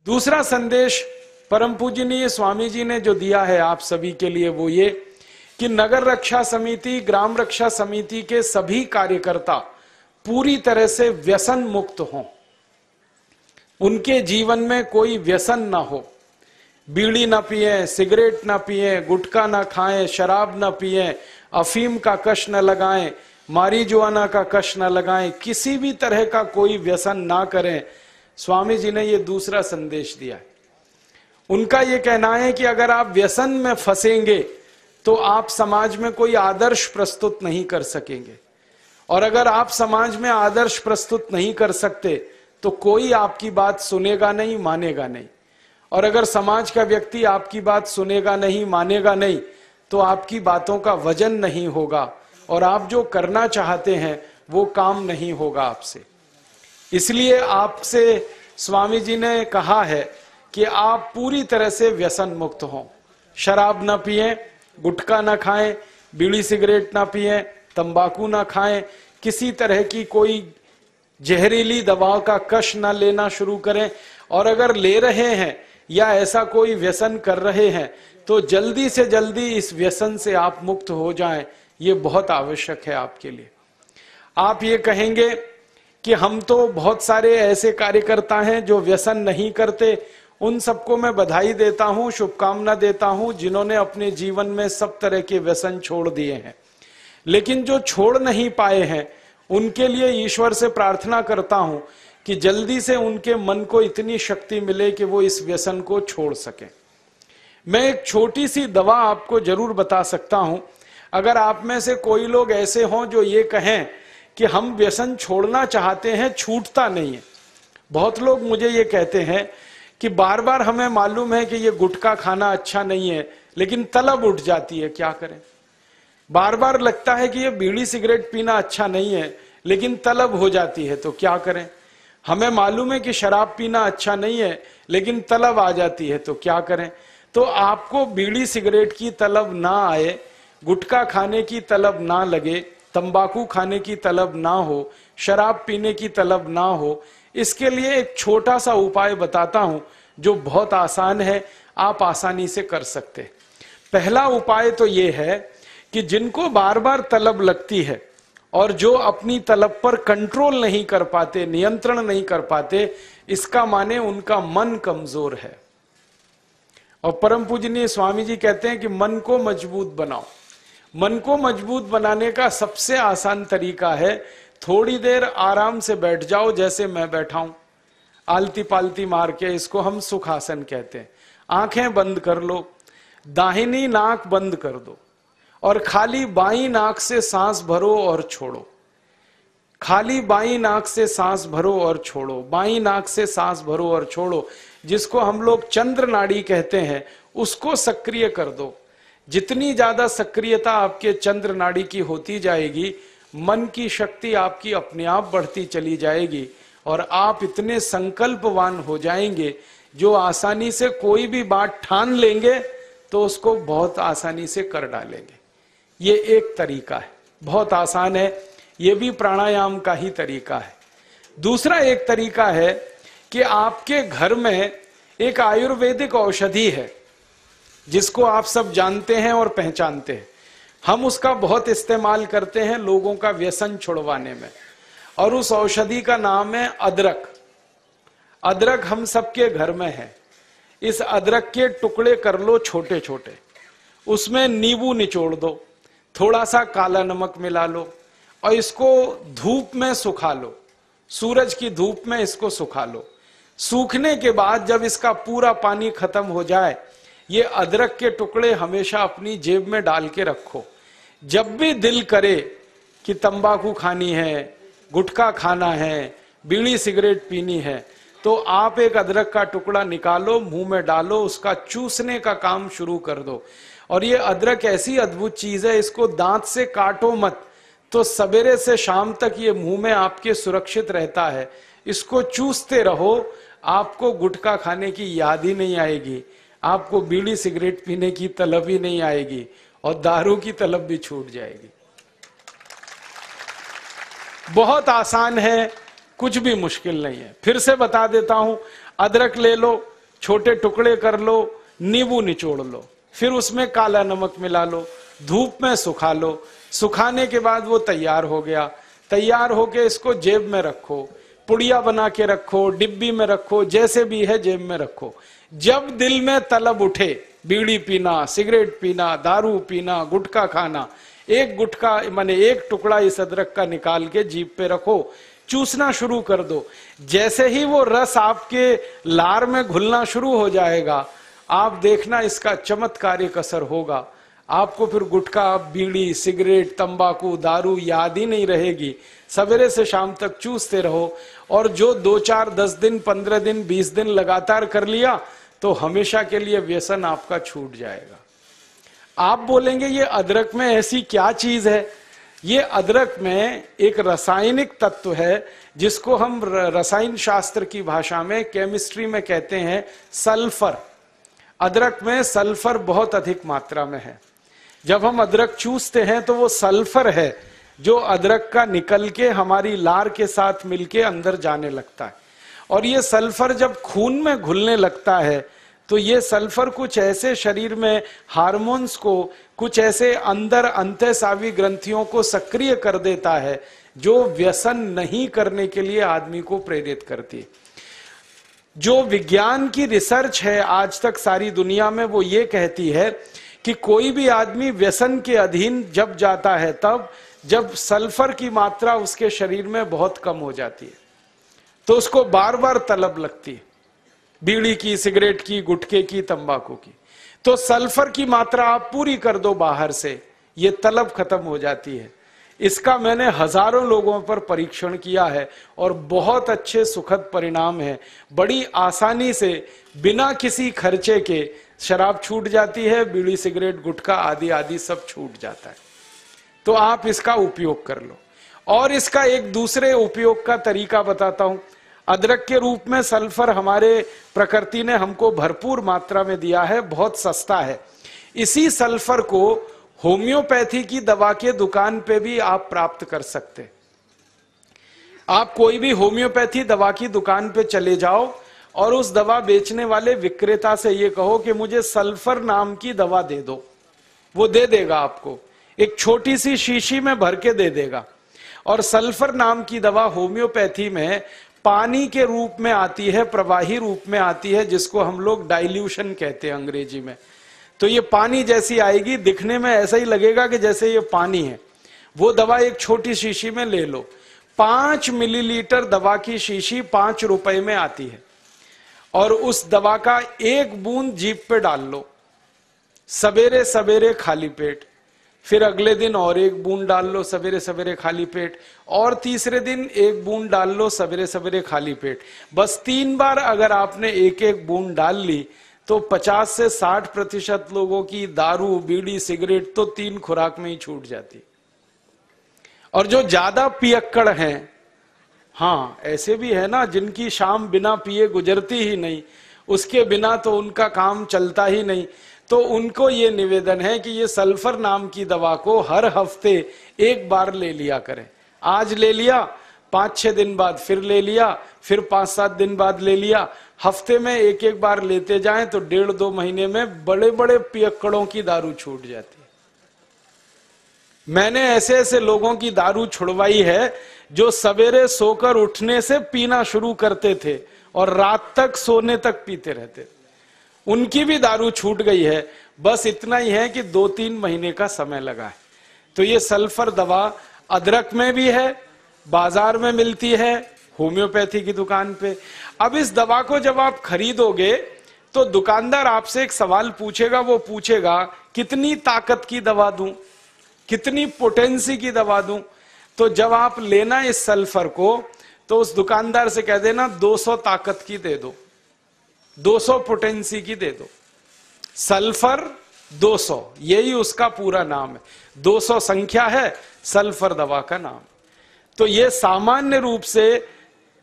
दूसरा संदेश परम पूजनीय स्वामी जी ने जो दिया है आप सभी के लिए वो ये कि नगर रक्षा समिति, ग्राम रक्षा समिति के सभी कार्यकर्ता पूरी तरह से व्यसन मुक्त हों। उनके जीवन में कोई व्यसन ना हो, बीड़ी ना पिए, सिगरेट ना पिए, गुटखा ना खाएं, शराब ना पिए, अफीम का कश न लगाएं, मारीजुआना का कश न लगाएं, किसी भी तरह का कोई व्यसन ना करें। स्वामी जी ने ये दूसरा संदेश दिया है। उनका ये कहना है कि अगर आप व्यसन में फंसेंगे तो आप समाज में कोई आदर्श प्रस्तुत नहीं कर सकेंगे, और अगर आप समाज में आदर्श प्रस्तुत नहीं कर सकते तो कोई आपकी बात सुनेगा नहीं, मानेगा नहीं। और अगर समाज का व्यक्ति आपकी बात सुनेगा नहीं, मानेगा नहीं, तो आपकी बातों का वजन नहीं होगा और आप जो करना चाहते हैं वो काम नहीं होगा आपसे। इसलिए आपसे स्वामी जी ने कहा है कि आप पूरी तरह से व्यसन मुक्त हों। शराब ना पिएं, गुटखा ना खाएं, बीड़ी सिगरेट ना पिएं, तंबाकू ना खाएं, किसी तरह की कोई जहरीली दवाओं का कश ना लेना शुरू करें। और अगर ले रहे हैं या ऐसा कोई व्यसन कर रहे हैं तो जल्दी से जल्दी इस व्यसन से आप मुक्त हो जाएं, ये बहुत आवश्यक है आपके लिए। आप ये कहेंगे कि हम तो बहुत सारे ऐसे कार्यकर्ता हैं जो व्यसन नहीं करते, उन सबको मैं बधाई देता हूं, शुभकामना देता हूं जिन्होंने अपने जीवन में सब तरह के व्यसन छोड़ दिए हैं। लेकिन जो छोड़ नहीं पाए हैं उनके लिए ईश्वर से प्रार्थना करता हूं कि जल्दी से उनके मन को इतनी शक्ति मिले कि वो इस व्यसन को छोड़ सकें। मैं एक छोटी सी दवा आपको जरूर बता सकता हूं। अगर आप में से कोई लोग ऐसे हों जो ये कहें कि हम व्यसन छोड़ना चाहते हैं, छूटता नहीं है। बहुत लोग मुझे ये कहते हैं कि बार बार हमें मालूम है कि ये गुटखा खाना अच्छा नहीं है, लेकिन तलब उठ जाती है, क्या करें। बार बार लगता है कि ये बीड़ी सिगरेट पीना अच्छा नहीं है, लेकिन तलब हो जाती है, तो क्या करें। हमें मालूम है कि शराब पीना अच्छा नहीं है, लेकिन तलब आ जाती है, तो क्या करें। तो आपको बीड़ी सिगरेट की तलब ना आए, गुटखा खाने की तलब ना लगे, तंबाकू खाने की तलब ना हो, शराब पीने की तलब ना हो, इसके लिए एक छोटा सा उपाय बताता हूं जो बहुत आसान है, आप आसानी से कर सकते। पहला उपाय तो ये है कि जिनको बार बार तलब लगती है और जो अपनी तलब पर कंट्रोल नहीं कर पाते, नियंत्रण नहीं कर पाते, इसका माने उनका मन कमजोर है। और परम पूजनीय स्वामी जी कहते हैं कि मन को मजबूत बनाओ। मन को मजबूत बनाने का सबसे आसान तरीका है थोड़ी देर आराम से बैठ जाओ, जैसे मैं बैठा हूं, आलती पालती मार के, इसको हम सुखासन कहते हैं। आंखें बंद कर लो, दाहिनी नाक बंद कर दो और खाली बाईं नाक से सांस भरो और छोड़ो। खाली बाईं नाक से सांस भरो और छोड़ो, बाईं नाक से सांस भरो और छोड़ो। जिसको हम लोग चंद्र नाड़ी कहते हैं उसको सक्रिय कर दो। जितनी ज्यादा सक्रियता आपके चंद्र नाड़ी की होती जाएगी, मन की शक्ति आपकी अपने आप बढ़ती चली जाएगी और आप इतने संकल्पवान हो जाएंगे जो आसानी से कोई भी बात ठान लेंगे तो उसको बहुत आसानी से कर डालेंगे। ये एक तरीका है, बहुत आसान है, ये भी प्राणायाम का ही तरीका है। दूसरा एक तरीका है कि आपके घर में एक आयुर्वेदिक औषधि है जिसको आप सब जानते हैं और पहचानते हैं। हम उसका बहुत इस्तेमाल करते हैं लोगों का व्यसन छुड़वाने में, और उस औषधि का नाम है अदरक। अदरक हम सबके घर में है। इस अदरक के टुकड़े कर लो छोटे छोटे, उसमें नींबू निचोड़ दो, थोड़ा सा काला नमक मिला लो और इसको धूप में सुखा लो, सूरज की धूप में इसको सुखा लो। सूखने के बाद जब इसका पूरा पानी खत्म हो जाए, ये अदरक के टुकड़े हमेशा अपनी जेब में डाल के रखो। जब भी दिल करे कि तंबाकू खानी है, गुटखा खाना है, बीड़ी सिगरेट पीनी है, तो आप एक अदरक का टुकड़ा निकालो, मुंह में डालो, उसका चूसने का काम शुरू कर दो। और ये अदरक ऐसी अद्भुत चीज है, इसको दांत से काटो मत, तो सवेरे से शाम तक ये मुंह में आपके सुरक्षित रहता है। इसको चूसते रहो, आपको गुटखा खाने की याद ही नहीं आएगी, आपको बीड़ी सिगरेट पीने की तलब ही नहीं आएगी और दारू की तलब भी छूट जाएगी। बहुत आसान है, कुछ भी मुश्किल नहीं है। फिर से बता देता हूं, अदरक ले लो, छोटे टुकड़े कर लो, नींबू निचोड़ लो, फिर उसमें काला नमक मिला लो, धूप में सुखा लो। सुखाने के बाद वो तैयार हो गया। तैयार होके इसको जेब में रखो, पुड़िया बना के रखो, डिब्बी में रखो, जैसे भी है जेब में रखो। जब दिल में तलब उठे बीड़ी पीना, सिगरेट पीना, दारू पीना, गुटखा खाना, एक गुटखा माने एक टुकड़ा इस अदरक का निकाल के जीभ पे रखो, चूसना शुरू कर दो। जैसे ही वो रस आपके लार में घुलना शुरू हो जाएगा, आप देखना इसका चमत्कारिक असर होगा। आपको फिर गुटखा, बीड़ी, सिगरेट, तंबाकू, दारू याद ही नहीं रहेगी। सवेरे से शाम तक चूसते रहो, और जो 2, 4, 10 दिन, 15 दिन, 20 दिन लगातार कर लिया तो हमेशा के लिए व्यसन आपका छूट जाएगा। आप बोलेंगे ये अदरक में ऐसी क्या चीज है? ये अदरक में एक रासायनिक तत्व है जिसको हम रसायन शास्त्र की भाषा में, केमिस्ट्री में कहते हैं सल्फर। अदरक में सल्फर बहुत अधिक मात्रा में है। जब हम अदरक चूसते हैं तो वो सल्फर है जो अदरक का निकल के हमारी लार के साथ मिलके अंदर जाने लगता है। और ये सल्फर जब खून में घुलने लगता है तो ये सल्फर कुछ ऐसे शरीर में हार्मोन्स को, कुछ ऐसे अंदर अंतःस्रावी ग्रंथियों को सक्रिय कर देता है जो व्यसन नहीं करने के लिए आदमी को प्रेरित करती है। जो विज्ञान की रिसर्च है आज तक सारी दुनिया में, वो ये कहती है कि कोई भी आदमी व्यसन के अधीन जब जाता है तब जब सल्फर की मात्रा उसके शरीर में बहुत कम हो जाती है तो उसको बार बार तलब लगती है, बीड़ी की, सिगरेट की, गुटखे की, तंबाकू की। तो सल्फर की मात्रा आप पूरी कर दो बाहर से, ये तलब खत्म हो जाती है। इसका मैंने हजारों लोगों पर परीक्षण किया है और बहुत अच्छे सुखद परिणाम है। बड़ी आसानी से बिना किसी खर्चे के शराब छूट जाती है, बीड़ी, सिगरेट, गुटखा आदि आदि सब छूट जाता है। तो आप इसका उपयोग कर लो। और इसका एक दूसरे उपयोग का तरीका बताता हूं। अदरक के रूप में सल्फर हमारे प्रकृति ने हमको भरपूर मात्रा में दिया है, बहुत सस्ता है। इसी सल्फर को होम्योपैथी की दवा के दुकान पे भी आप प्राप्त कर सकते। आप कोई भी होम्योपैथी दवा की दुकान पे चले जाओ और उस दवा बेचने वाले विक्रेता से ये कहो कि मुझे सल्फर नाम की दवा दे दो, वो दे देगा आपको। एक छोटी सी शीशी में भर के दे देगा। और सल्फर नाम की दवा होम्योपैथी में पानी के रूप में आती है, प्रवाही रूप में आती है, जिसको हम लोग डाइल्यूशन कहते हैं अंग्रेजी में। तो ये पानी जैसी आएगी, दिखने में ऐसा ही लगेगा कि जैसे ये पानी है। वो दवा एक छोटी शीशी में ले लो। 5 मिलीलीटर दवा की शीशी 5 रुपए में आती है। और उस दवा का 1 बूंद जीभ पे डाल लो सवेरे सवेरे खाली पेट, फिर अगले दिन और 1 बूंद डाल लो सवेरे सवेरे खाली पेट, और तीसरे दिन 1 बूंद डाल लो सवेरे सवेरे खाली पेट। बस 3 बार अगर आपने 1-1 बूंद डाल ली तो 50 से 60% लोगों की दारू, बीड़ी, सिगरेट तो 3 खुराक में ही छूट जाती। और जो ज्यादा पियक्कड़ हैं, हाँ ऐसे भी है ना जिनकी शाम बिना पिए गुजरती ही नहीं, उसके बिना तो उनका काम चलता ही नहीं, तो उनको ये निवेदन है कि ये सल्फर नाम की दवा को हर हफ्ते 1 बार ले लिया करें। आज ले लिया, 5-6 दिन बाद फिर ले लिया, फिर 5-7 दिन बाद ले लिया। हफ्ते में 1-1 बार लेते जाएं तो 1.5-2 महीने में बड़े बड़े पियक्कड़ों की दारू छूट जाती है। मैंने ऐसे ऐसे लोगों की दारू छुड़वाई है जो सवेरे सोकर उठने से पीना शुरू करते थे और रात तक सोने तक पीते रहते, उनकी भी दारू छूट गई है। बस इतना ही है कि 2-3 महीने का समय लगा है। तो ये सल्फर दवा अदरक में भी है, बाजार में मिलती है, होम्योपैथी की दुकान पे। अब इस दवा को जब आप खरीदोगे तो दुकानदार आपसे एक सवाल पूछेगा। वो पूछेगा कितनी ताकत की दवा दूं, कितनी पोटेंसी की दवा दूं। तो जब आप लेना इस सल्फर को तो उस दुकानदार से कह देना 200 ताकत की दे दो, 200 पोटेंसी की दे दो। सल्फर 200, यही उसका पूरा नाम है। 200 संख्या है सल्फर दवा का नाम। तो ये सामान्य रूप से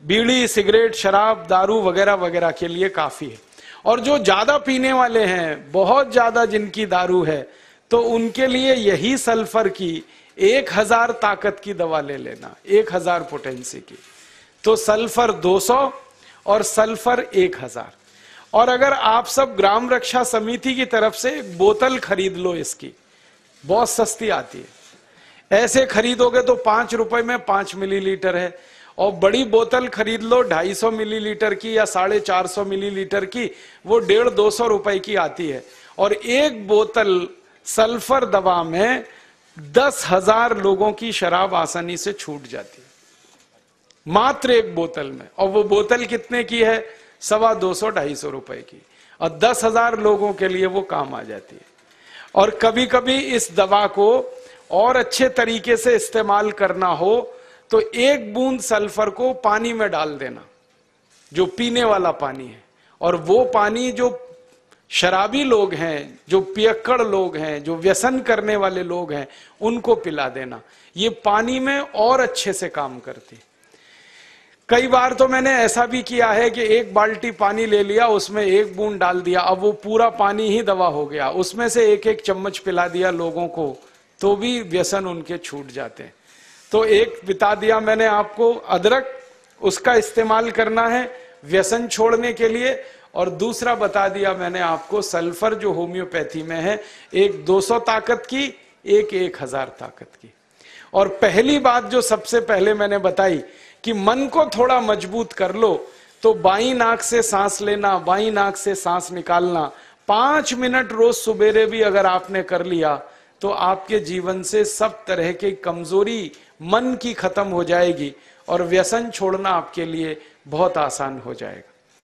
बीड़ी, सिगरेट, शराब, दारू वगैरह वगैरह के लिए काफी है। और जो ज्यादा पीने वाले हैं, बहुत ज्यादा जिनकी दारू है, तो उनके लिए यही सल्फर की 1000 ताकत की दवा ले लेना, 1000 पोटेंसी की। तो सल्फर 200 और सल्फर 1000। और अगर आप सब ग्राम रक्षा समिति की तरफ से एक बोतल खरीद लो, इसकी बहुत सस्ती आती है, ऐसे खरीदोगे तो 5 रुपए में 5 मिलीलीटर है, और बड़ी बोतल खरीद लो 250 मिलीलीटर की या 450 मिलीलीटर की, वो 150-200 रुपए की आती है। और एक बोतल सल्फर दवा में 10,000 लोगों की शराब आसानी से छूट जाती है, मात्र एक बोतल में। और वो बोतल कितने की है? 250-250 रुपए की, और 10,000 लोगों के लिए वो काम आ जाती है। और कभी कभी इस दवा को और अच्छे तरीके से इस्तेमाल करना हो तो एक बूंद सल्फर को पानी में डाल देना, जो पीने वाला पानी है, और वो पानी जो शराबी लोग हैं, जो पियक्कड़ लोग हैं, जो व्यसन करने वाले लोग हैं, उनको पिला देना। ये पानी में और अच्छे से काम करती। कई बार तो मैंने ऐसा भी किया है कि एक बाल्टी पानी ले लिया, उसमें एक बूंद डाल दिया, अब वो पूरा पानी ही दवा हो गया, उसमें से एक एक चम्मच पिला दिया लोगों को, तो भी व्यसन उनके छूट जाते हैं। तो एक बता दिया मैंने आपको, अदरक, उसका इस्तेमाल करना है व्यसन छोड़ने के लिए, और दूसरा बता दिया मैंने आपको सल्फर, जो होम्योपैथी में है, एक 200 ताकत की, एक 1000 ताकत की। और पहली बात जो सबसे पहले मैंने बताई कि मन को थोड़ा मजबूत कर लो, तो बाईं नाक से सांस लेना, बाईं नाक से सांस निकालना 5 मिनट रोज सुबेरे भी अगर आपने कर लिया तो आपके जीवन से सब तरह की कमजोरी मन की खत्म हो जाएगी और व्यसन छोड़ना आपके लिए बहुत आसान हो जाएगा।